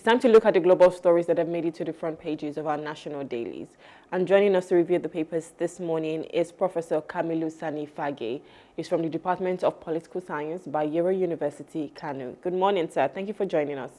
Time to look at the global stories that have made it to the front pages of our national dailies. And joining us to review the papers this morning is Professor Kamilu Sani Fage. He's from the Department of Political Science, Bayero University, Kano. Good morning, sir. Thank you for joining us.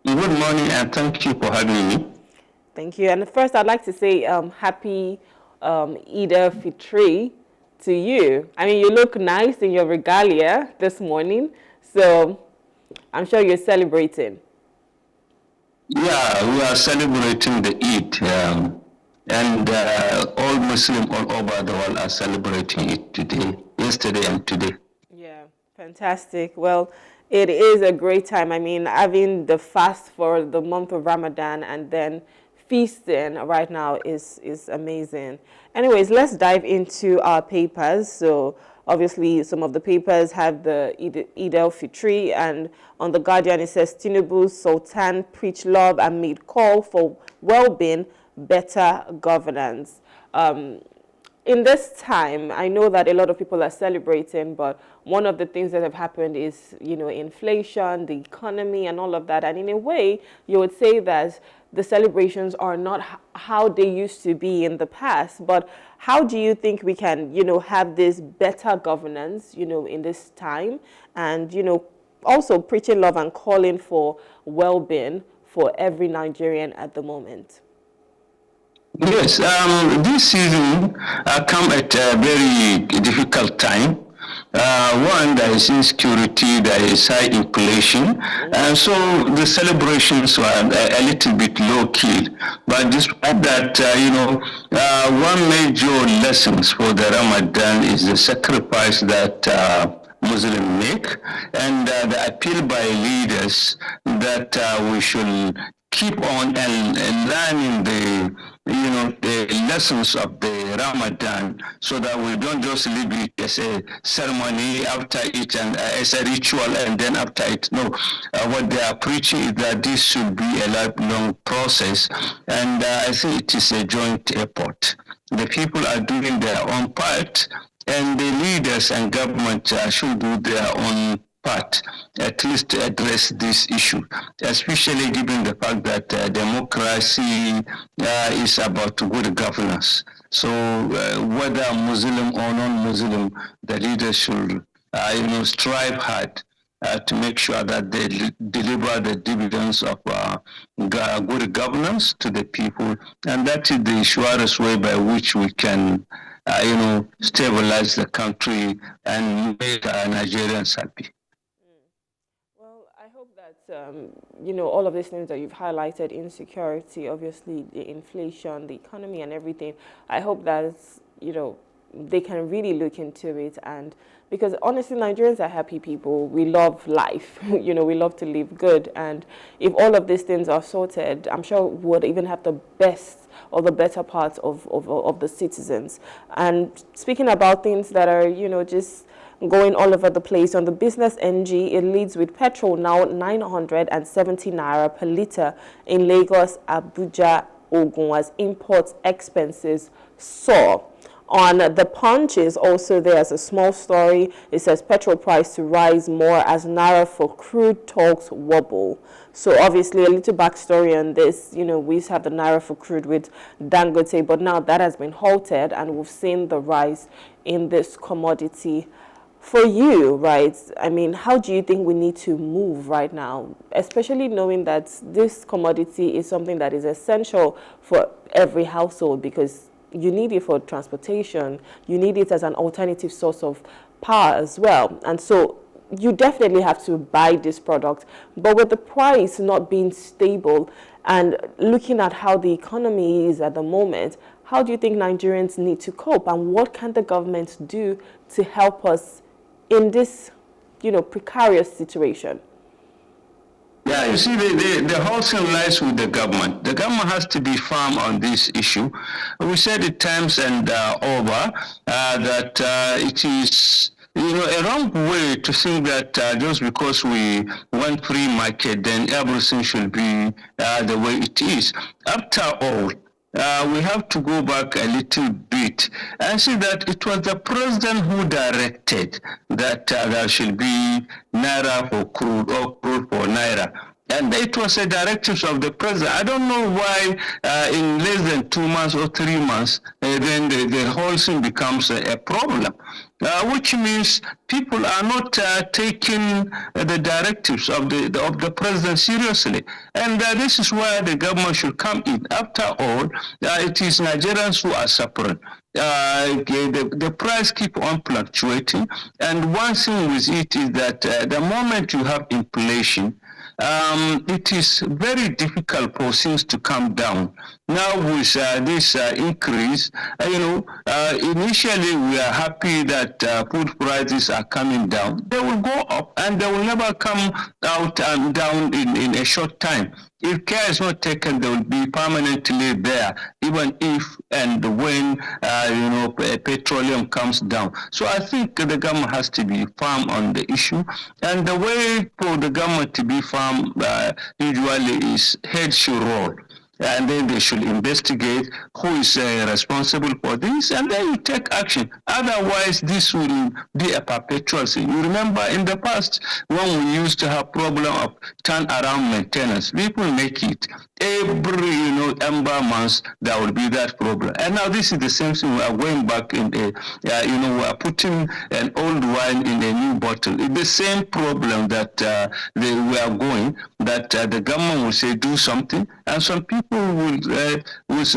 Good morning, and thank you for having me. Thank you. And first, I'd like to say happy Eid al-Fitr to you. I mean, you look nice in your regalia this morning, so I'm sure you're celebrating. Yeah, we are celebrating the Eid, and all Muslims all over the world are celebrating it today, yesterday and today. Yeah, fantastic. Well, it is a great time. I mean, having the fast for the month of Ramadan and then feasting right now is amazing. Anyways, let's dive into our papers. So obviously some of the papers have the Eid al-Fitr, and on The Guardian it says Tinubu's Sultan preached love and made call for well-being, better governance. In this time, I know that a lot of people are celebrating, but one of the things that have happened is, inflation, the economy, and all of that. And in a way, you would say that the celebrations are not how they used to be in the past. But how do you think we can, have this better governance, in this time, and, also preaching love and calling for well-being for every Nigerian at the moment? Yes, this season come at a very difficult time. One, there is insecurity, there is high inflation, and so the celebrations were a little bit low-key. But despite that, one major lessons for the Ramadan is the sacrifice that Muslims make, and the appeal by leaders that we should keep on and learning the lessons of the Ramadan, so that we don't just leave it as a ceremony after it and as a ritual and then after it. No, what they are preaching is that this should be a lifelong process, and I think it is a joint effort. The people are doing their own part, and the leaders and government should do their own part, at least to address this issue, especially given the fact that democracy is about good governance. So whether Muslim or non-Muslim, the leaders should strive hard to make sure that they deliver the dividends of good governance to the people, and that is the surest way by which we can stabilize the country and make Nigerians happy. I hope that, all of these things that you've highlighted, insecurity, obviously the inflation, the economy and everything, I hope that, they can really look into it. And because honestly, Nigerians are happy people. We love life, we love to live good. And if all of these things are sorted, I'm sure we would even have the best or the better parts of the citizens. And speaking about things that are, just going all over the place, on the Business NG, it leads with petrol now 970 naira per litre in Lagos, Abuja, Ogun, as import expenses soar. On the Punch is also there's a small story. It says petrol price to rise more as naira for crude talks wobble. So obviously a little backstory on this. We used to have the naira for crude with Dangote, but now that has been halted, and we've seen the rise in this commodity. For you, right, I mean, how do you think we need to move right now, especially knowing that this commodity is something that is essential for every household, because you need it for transportation, you need it as an alternative source of power as well. And so you definitely have to buy this product. But with the price not being stable and looking at how the economy is at the moment, how do you think Nigerians need to cope? And what can the government do to help us in this, precarious situation? Yeah, you see, the whole thing lies with the government. The government has to be firm on this issue. We said it times and over that it is a wrong way to think that just because we want free market, then everything should be the way it is. After all, we have to go back a little bit and see that it was the president who directed that there should be naira for crude or crude for naira. And it was a directive of the president. I don't know why in less than 2 months or 3 months, then the whole thing becomes a problem, which means people are not taking the directives of the president seriously. And this is where the government should come in. After all, it is Nigerians who are suffering. The price keep on fluctuating, and one thing with it is that the moment you have inflation, it is very difficult for things to come down. Now with this increase, initially we are happy that food prices are coming down. They will go up and they will never come out and down in a short time. If care is not taken, they will be permanently there, even if and when petroleum comes down. So I think the government has to be firm on the issue, and the way for the government to be firm usually is head should roll, and then they should investigate who is responsible for this, and then you take action. Otherwise, this will be a perpetual thing. You remember in the past when we used to have problem of turnaround maintenance, people make it every ember months there will be that problem, and now this is the same thing. We are going back in a we are putting an old wine in a new bottle. It's the same problem that we are going, that the government will say do something, and some people will with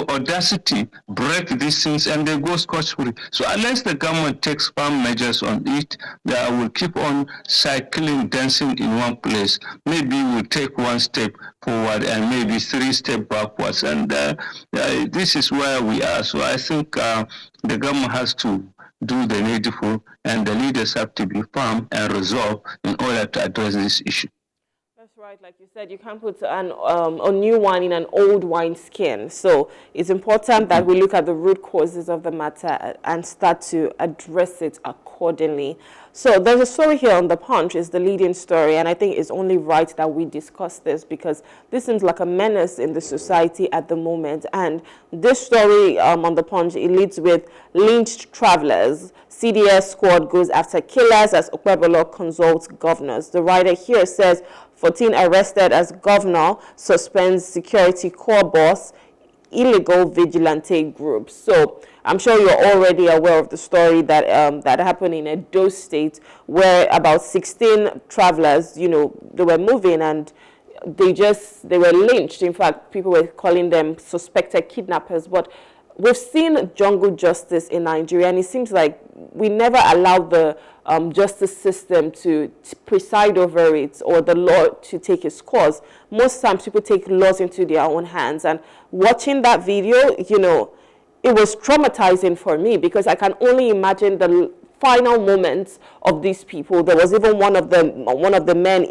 audacity break these things and they go scot-free. So unless the government takes firm measures on it, they will keep on cycling, dancing in one place. Maybe we'll take one step forward and maybe 3 steps backwards, and this is where we are. So I think the government has to do the needful, and the leaders have to be firm and resolved in order to address this issue. That's right. Like you said, you can't put a new wine in an old wine skin. So it's important that we look at the root causes of the matter and start to address it accordingly. So there's a story here on The Punch, is the leading story, and I think it's only right that we discuss this because this seems like a menace in the society at the moment. And this story on The Punch, it leads with lynched travelers. CDS squad goes after killers as Okpebolo consults governors. The writer here says 14 arrested as governor suspends security corps boss, illegal vigilante group. So I'm sure you're already aware of the story that that happened in Edo State, where about 16 travelers, they were moving and they were lynched. In fact, people were calling them suspected kidnappers. But we've seen jungle justice in Nigeria, and it seems like we never allow the justice system to preside over it, or the law to take its course. Most times people take laws into their own hands. And watching that video, it was traumatizing for me, because I can only imagine the final moments of these people. There was even one of the men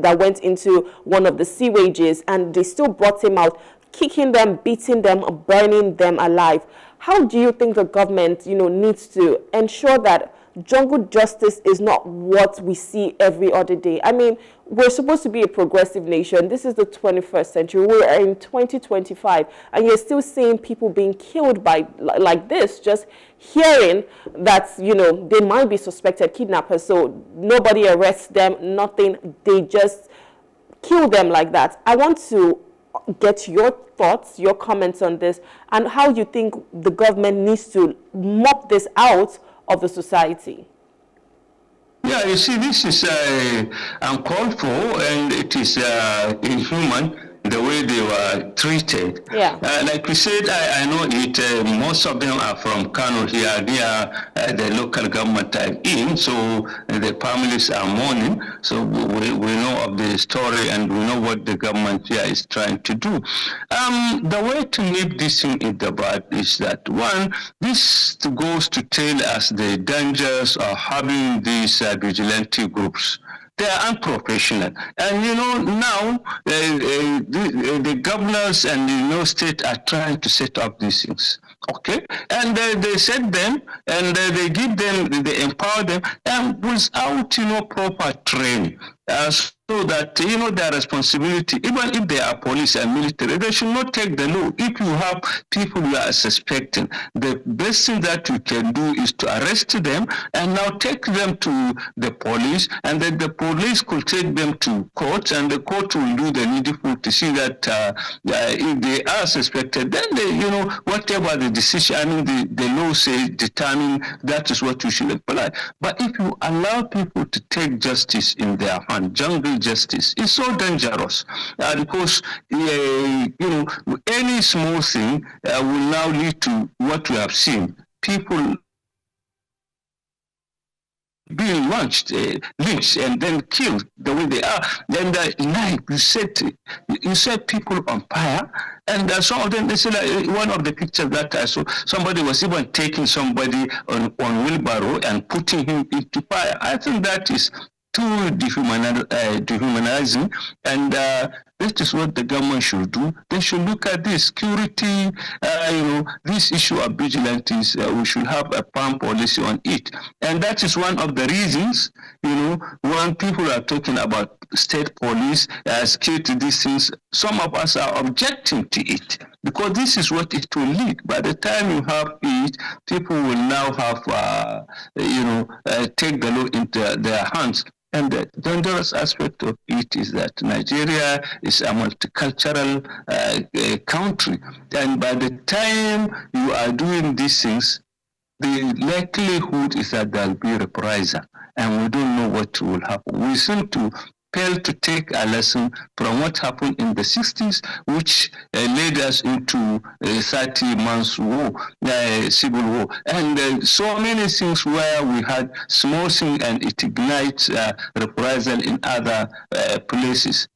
that went into one of the sewages, and they still brought him out, kicking them, beating them, burning them alive. How do you think the government, needs to ensure that jungle justice is not what we see every other day? I mean, we're supposed to be a progressive nation. This is the 21st century. We're in 2025, and you're still seeing people being killed by like this, just hearing that, they might be suspected kidnappers, so nobody arrests them, nothing. They just kill them like that. I want to get your thoughts, your comments on this, and how you think the government needs to mop this out of the society. Yeah, you see, this is uncalled for, and it is inhuman the way they were treated. Yeah. Like we said, I know it. Most of them are from Kano here. They are the local government I'm in, so the families are mourning. So we know of the story, and we know what the government here is trying to do. The way to nip this thing in the bud is that, one, this goes to tell us the dangers of having these vigilante groups. They are unprofessional, and now the governors and state are trying to set up these things. Okay, and they set them, and they give them, they empower them, and without proper training. so that, their responsibility, even if they are police and military, they should not take the law. If you have people you are suspecting, the best thing that you can do is to arrest them and now take them to the police, and then the police could take them to court, and the court will do the needful to see that if they are suspected, then they, whatever the decision, the law says, determine that is what you should apply. But if you allow people to take justice in their hand, jungle justice, is so dangerous because any small thing will now lead to what we have seen: people being lynched, and then killed the way they are. Then you set people on fire, and some of them, they say, like, one of the pictures that I saw, somebody was even taking somebody on wheelbarrow and putting him into fire. I think that is too dehumanizing, and this is what the government should do. They should look at this security, this issue of vigilantes. We should have a firm policy on it, and that is one of the reasons. When people are talking about state police, security, these things, some of us are objecting to it because this is what it will lead. By the time you have it, people will now have, take the law into their hands. And the dangerous aspect of it is that Nigeria is a multicultural country. And by the time you are doing these things, the likelihood is that there will be reprisal. And we don't know what will happen. We seem to fail to take a lesson from what happened in the 60s, which led us into a 30 months war, civil war. And so many things where we had small thing and it ignites reprisal in other places.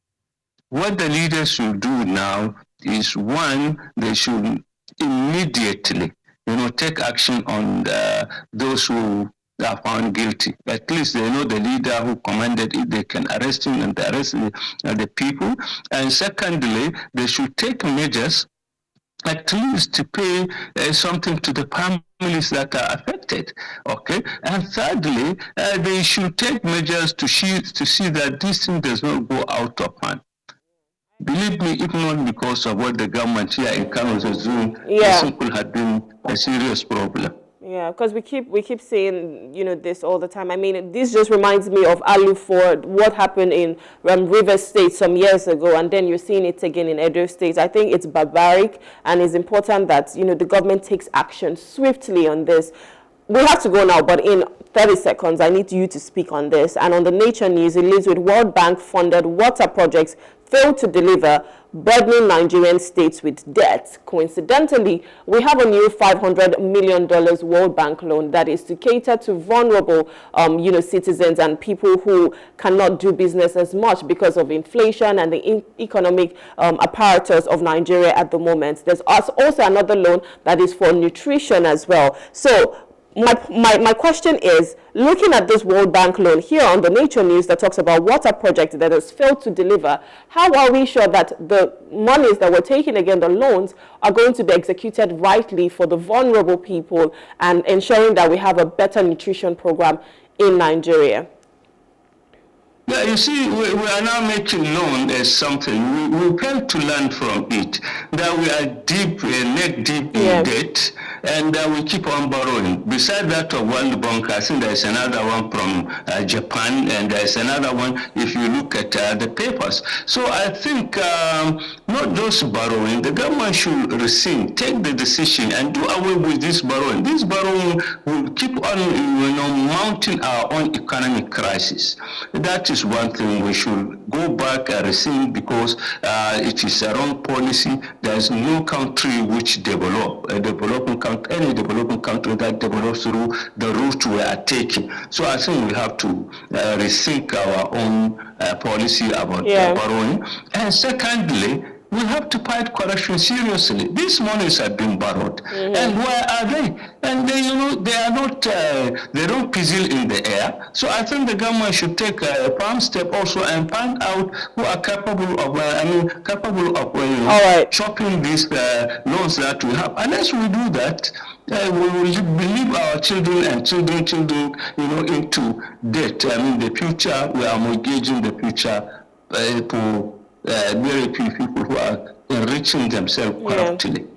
What the leaders should do now is, one, they should immediately, take action on those who are found guilty. At least they know the leader who commanded it, they can arrest him and arrest the people. And secondly, they should take measures at least to pay something to the families that are affected. Okay. And thirdly, they should take measures to see that this thing does not go out of hand. Believe me, if not because of what the government here in Kano is doing, this could have been a serious problem. Yeah, because we keep saying, this all the time. I mean, this just reminds me of Alu Ford, what happened in Rivers State some years ago, and then you're seeing it again in Edo State. I think it's barbaric, and it's important that, the government takes action swiftly on this. We have to go now, but in 30 seconds, I need you to speak on this. And on the Nature News, it leads with World Bank-funded water projects failed to deliver, burdening Nigerian states with debt. Coincidentally, we have a new $500 million World Bank loan that is to cater to vulnerable, citizens and people who cannot do business as much because of inflation and the economic apparatus of Nigeria at the moment. There's also another loan that is for nutrition as well. So my question is, looking at this World Bank loan here on the Nature News that talks about water project that has failed to deliver, how are we sure that the monies that we're taking, again, the loans, are going to be executed rightly for the vulnerable people and ensuring that we have a better nutrition program in Nigeria? Yeah, you see, we are now making loan as something. We fail to learn from it, that we are deep, neck deep in debt, and we keep on borrowing. Besides that of World Bank, I think there's another one from Japan, and there's another one if you look at the papers. So I think not just borrowing, the government should rescind, take the decision, and do away with this borrowing. This borrowing will keep on, mounting our own economic crisis. That is one thing. We should go back and rescind, because it is a wrong policy. There is no country which develop, any developing country that develops through the route we are taking. So I think we have to rethink our own policy about borrowing. And secondly, we have to fight corruption seriously. These monies have been borrowed, and where are they? And they, they are not. They don't fizzle in the air. So I think the government should take a firm step also and find out who are capable of. Chopping these loans that we have. Unless we do that, we will believe our children and children, into debt. I mean, the future, we are mortgaging the future for very few people who are enriching themselves Yeah. corruptly.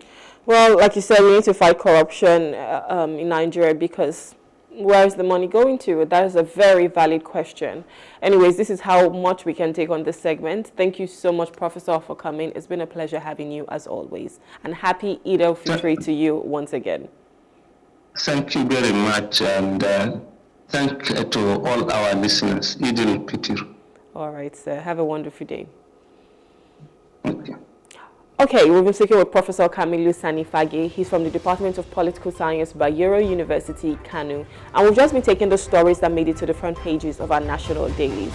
Well, like you said, we need to fight corruption in Nigeria because where is the money going to? That is a very valid question. Anyways, this is how much we can take on this segment. Thank you so much, Professor, for coming. It's been a pleasure having you as always. And happy Eid al-Fitr to you once again. Thank you very much, and thank to all our listeners. Eid al-Fitr. All right, sir. Have a wonderful day. Okay. Okay, we've been speaking with Professor Kamilu Sani Fage. He's from the Department of Political Science, Bayero University, Kano. And we've just been taking the stories that made it to the front pages of our national dailies.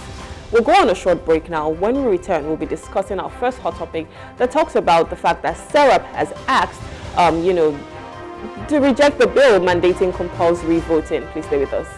We'll go on a short break now. When we return, we'll be discussing our first hot topic that talks about the fact that Serap has asked, to reject the bill mandating compulsory voting. Please stay with us.